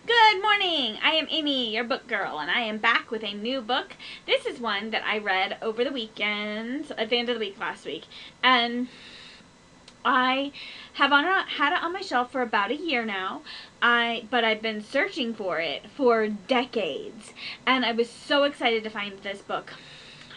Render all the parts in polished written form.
Good morning! I am Amy, your book girl, and I am back with a new book. This is one that I read over the weekend, at the end of the week last week, and I have had it on my shelf for about a year now. But I've been searching for it for decades, and I was so excited to find this book.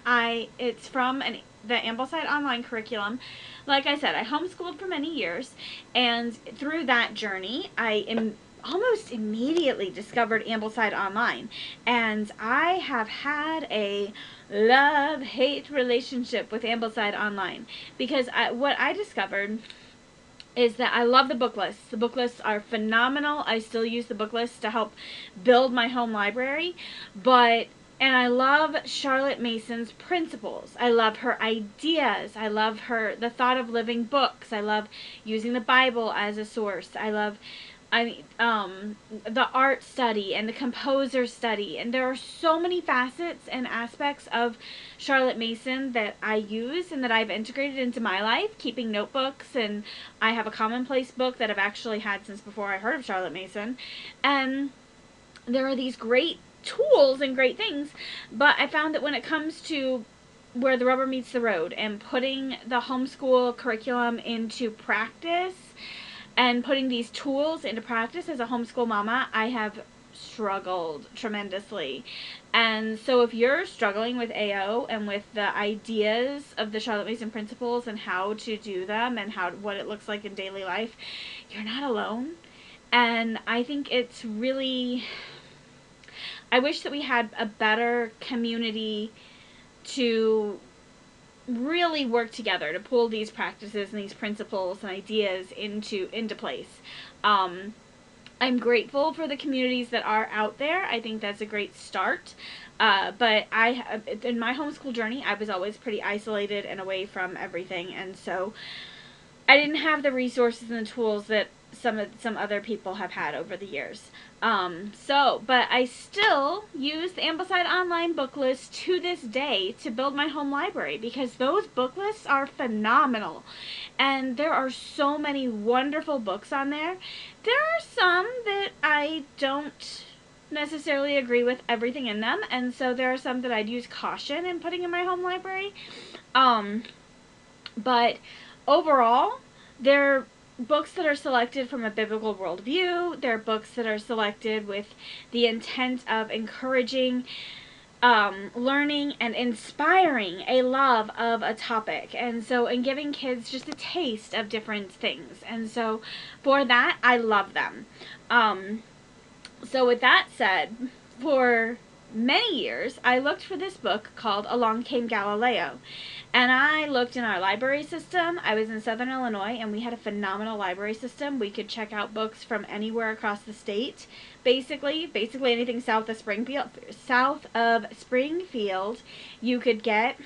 It's from the Ambleside online curriculum. Like I said, I homeschooled for many years, and through that journey, I am almost immediately discovered Ambleside online, and I have had a love-hate relationship with Ambleside online because what I discovered is that I love the book lists. The book lists are phenomenal. I still use the book lists to help build my home library, and I love Charlotte Mason's principles. I love her ideas. I love the thought of living books. I love using the Bible as a source. I love the art study and the composer study, and there are so many facets and aspects of Charlotte Mason that I use and that I've integrated into my life, keeping notebooks, and I have a commonplace book that I've actually had since before I heard of Charlotte Mason, and there are these great tools and great things, but I found that when it comes to where the rubber meets the road and putting the homeschool curriculum into practice and putting these tools into practice as a homeschool mama, I have struggled tremendously. And so if you're struggling with AO and with the ideas of the Charlotte Mason principles and how to do them and what it looks like in daily life, you're not alone. And I think it's really, I wish that we had a better community to really work together to pull these practices and these principles and ideas into place. I'm grateful for the communities that are out there. I think that's a great start. But in my homeschool journey, I was always pretty isolated and away from everything, and so I didn't have the resources and the tools that some other people have had over the years. But I still use the Ambleside online book list to this day to build my home library because those book lists are phenomenal. And there are so many wonderful books on there. There are some that I don't necessarily agree with everything in them, and so there are some that I'd use caution in putting in my home library. But overall, they're books that are selected from a biblical worldview. They're books that are selected with the intent of encouraging learning and inspiring a love of a topic, and giving kids just a taste of different things. And so for that, I love them. So with that said, for many years, I looked for this book called Along Came Galileo. And I looked in our library system. I was in Southern Illinois, and we had a phenomenal library system. We could check out books from anywhere across the state. Basically anything south of Springfield, you could get,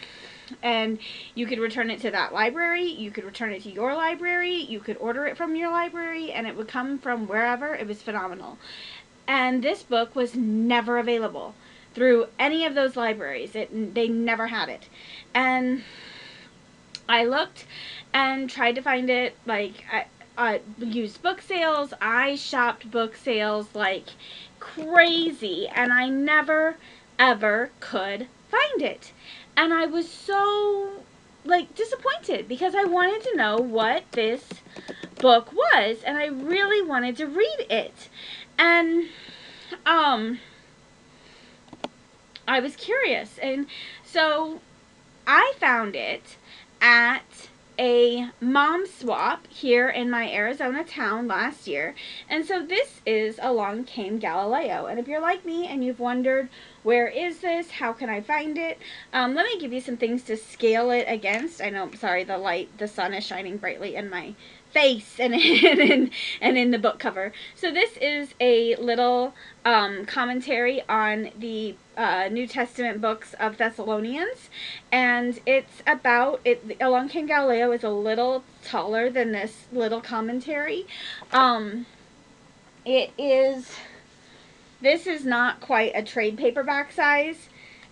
and you could return it to that library. You could return it to your library. You could order it from your library, and it would come from wherever. It was phenomenal. And this book was never available through any of those libraries. They never had it. And I looked and tried to find it. Like, I used book sales. I shopped book sales like crazy, and I never, ever could find it. And I was so, disappointed because I wanted to know what this book was, and I really wanted to read it. And I was curious, and so I found it at a mom swap here in my Arizona town last year. And so this is Along Came Galileo. And if you're like me and you've wondered, where is this? How can I find it? Let me give you some things to scale it against. I know, sorry, the sun is shining brightly in my face and in the book cover. So this is a little commentary on the New Testament books of Thessalonians, and it's about it. Along Came Galileo is a little taller than this little commentary. This is not quite a trade paperback size.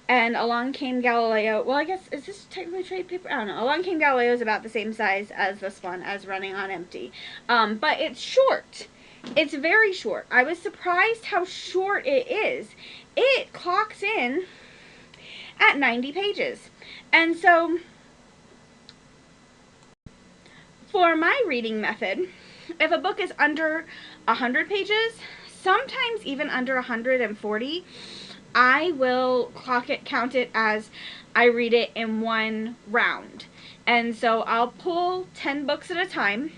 And Along Came Galileo, well, I guess, is this technically trade paper? I don't know. Along Came Galileo is about the same size as this one, as Running on Empty. But it's short. It's very short. I was surprised how short it is. It clocks in at 90 pages. And so for my reading method, if a book is under 100 pages, sometimes even under 140, I will count it as I read it in one round. And so I'll pull 10 books at a time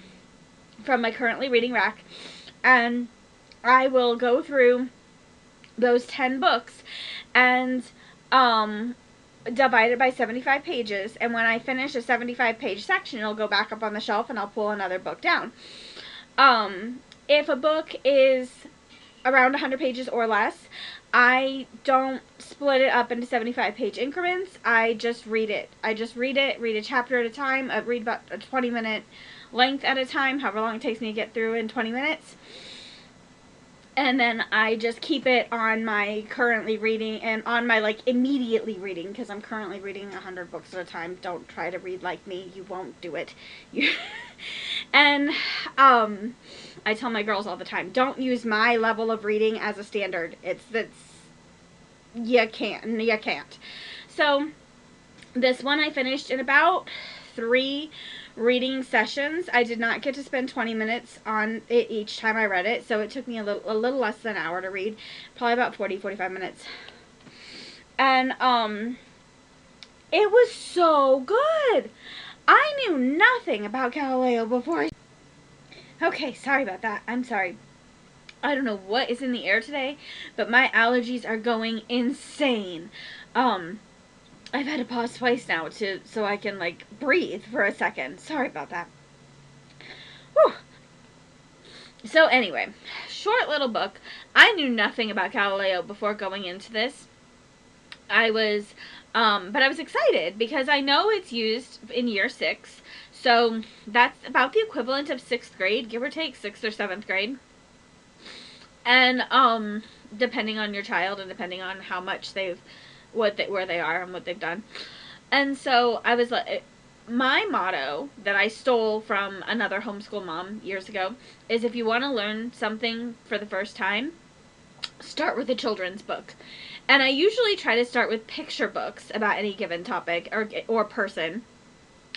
from my currently reading rack, and I will go through those 10 books and divide it by 75 pages, and when I finish a 75 page section, it'll go back up on the shelf and I'll pull another book down. If a book is around 100 pages or less, I don't split it up into 75 page increments. I just read it. Read a chapter at a time. I read about a 20-minute length at a time, however long it takes me to get through in 20 minutes. And then I just keep it on my currently reading and on my like immediately reading, because I'm currently reading 100 books at a time. Don't try to read like me. You won't do it. And I tell my girls all the time, don't use my level of reading as a standard. You can't. So this one I finished in about 3 reading sessions. I did not get to spend 20 minutes on it each time I read it, so it took me a little less than an hour to read, probably about 45 minutes. And it was so good. I knew nothing about Galileo before. Okay, sorry about that. I'm sorry. I don't know what is in the air today, but my allergies are going insane. I've had to pause twice now so I can like breathe for a second. Sorry about that. Whew. So anyway, short little book. I knew nothing about Galileo before going into this. But I was excited because I know it's used in year 6. So that's about the equivalent of 6th grade, give or take 6th or 7th grade. And depending on your child and depending on how much where they are and what they've done. And so I was like, my motto that I stole from another homeschool mom years ago is, if you want to learn something for the first time, start with a children's book. And I usually try to start with picture books about any given topic or person,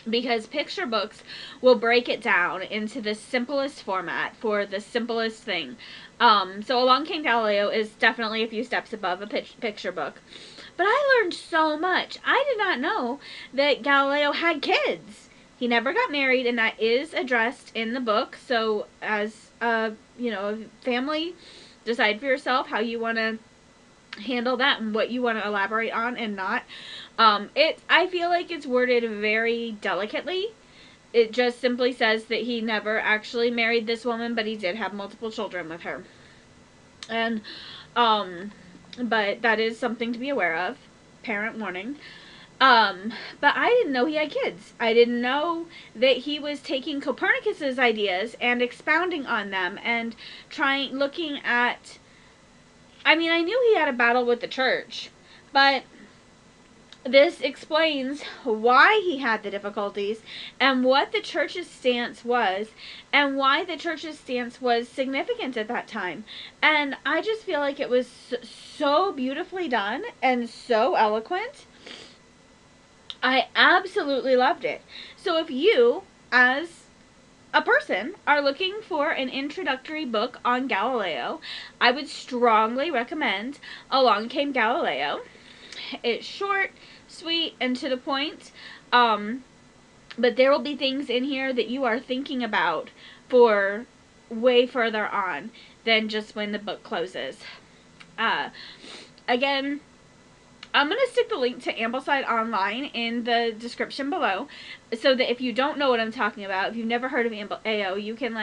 because picture books will break it down into the simplest format for the simplest thing. So Along Came Galileo is definitely a few steps above a picture book. But I learned so much. I did not know that Galileo had kids. He never got married, and that is addressed in the book. So as a family, decide for yourself how you want to handle that and what you want to elaborate on and not. I feel like it's worded very delicately. It just simply says that he never actually married this woman, but he did have multiple children with her. And but that is something to be aware of. Parent warning. But I didn't know he had kids. I didn't know that he was taking Copernicus's ideas and expounding on them and looking at, I mean, I knew he had a battle with the church, but this explains why he had the difficulties and what the church's stance was and why the church's stance was significant at that time. And I just feel like it was so beautifully done and so eloquent. I absolutely loved it. So if you, as a person, are looking for an introductory book on Galileo, I would strongly recommend Along Came Galileo. It's short, sweet, and to the point, but there will be things in here that you are thinking about for way further on than just when the book closes. Again, I'm going to stick the link to Ambleside Online in the description below, so that if you don't know what I'm talking about, if you've never heard of AO, you can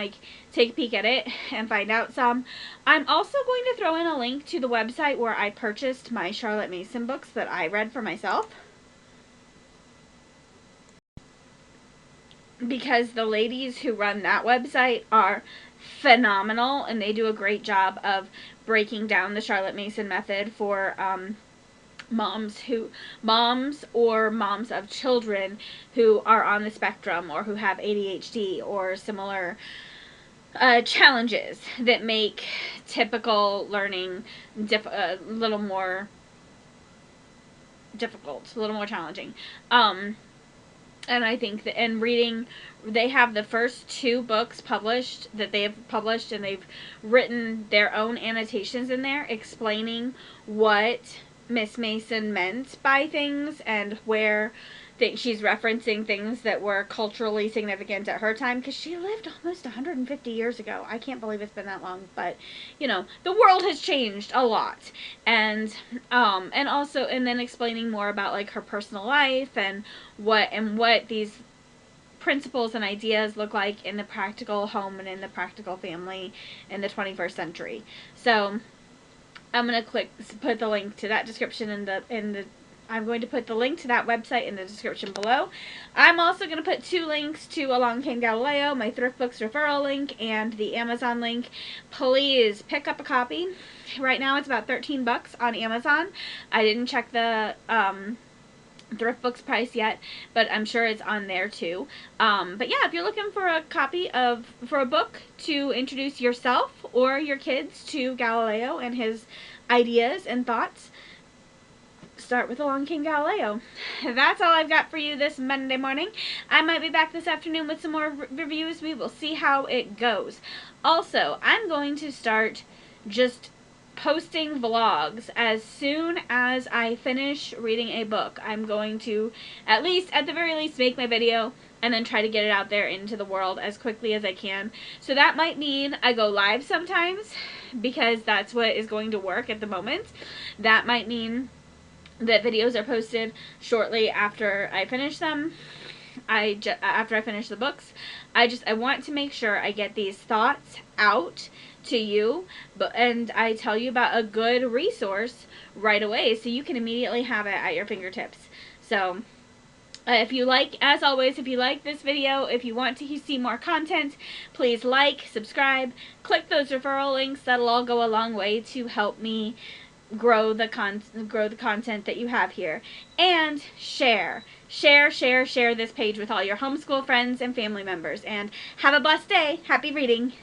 take a peek at it and find out some. I'm also going to throw in a link to the website where I purchased my Charlotte Mason books that I read for myself, because the ladies who run that website are phenomenal, and they do a great job of breaking down the Charlotte Mason method for moms or moms of children who are on the spectrum or who have ADHD or similar challenges that make typical learning a little more difficult, a little more challenging. And I think that in reading, they have the first 2 books published that they have published, and they've written their own annotations in there explaining what Miss Mason meant by things and where she's referencing things that were culturally significant at her time, because she lived almost 150 years ago. I can't believe it's been that long, but you know, the world has changed a lot. And also, and then explaining more about like her personal life and what these principles and ideas look like in the practical home and in the practical family in the 21st century. So I'm going to put the link to that description I'm going to put the link to that website in the description below. I'm also going to put 2 links to Along Came Galileo, my Thrift Books referral link, and the Amazon link. Please pick up a copy. Right now it's about $13 on Amazon. I didn't check the Thrift Books price yet, but I'm sure it's on there too. But yeah, if you're looking for a book to introduce yourself or your kids to Galileo and his ideas and thoughts, start with Along Came Galileo. That's all I've got for you this Monday morning. I might be back this afternoon with some more reviews. We will see how it goes. Also, I'm going to start just posting vlogs as soon as I finish reading a book. I'm going to, at the very least, make my video and then try to get it out there into the world as quickly as I can. So that might mean I go live sometimes, because that's what is going to work at the moment. That might mean that videos are posted shortly after I finish them. After I finish the books, I want to make sure I get these thoughts out to you, and I tell you about a good resource right away, so you can immediately have it at your fingertips. So if you like, as always, if you like this video, if you want to see more content, please like, subscribe, click those referral links. That'll all go a long way to help me grow the content that you have here. And share this page with all your homeschool friends and family members. And have a blessed day. Happy reading.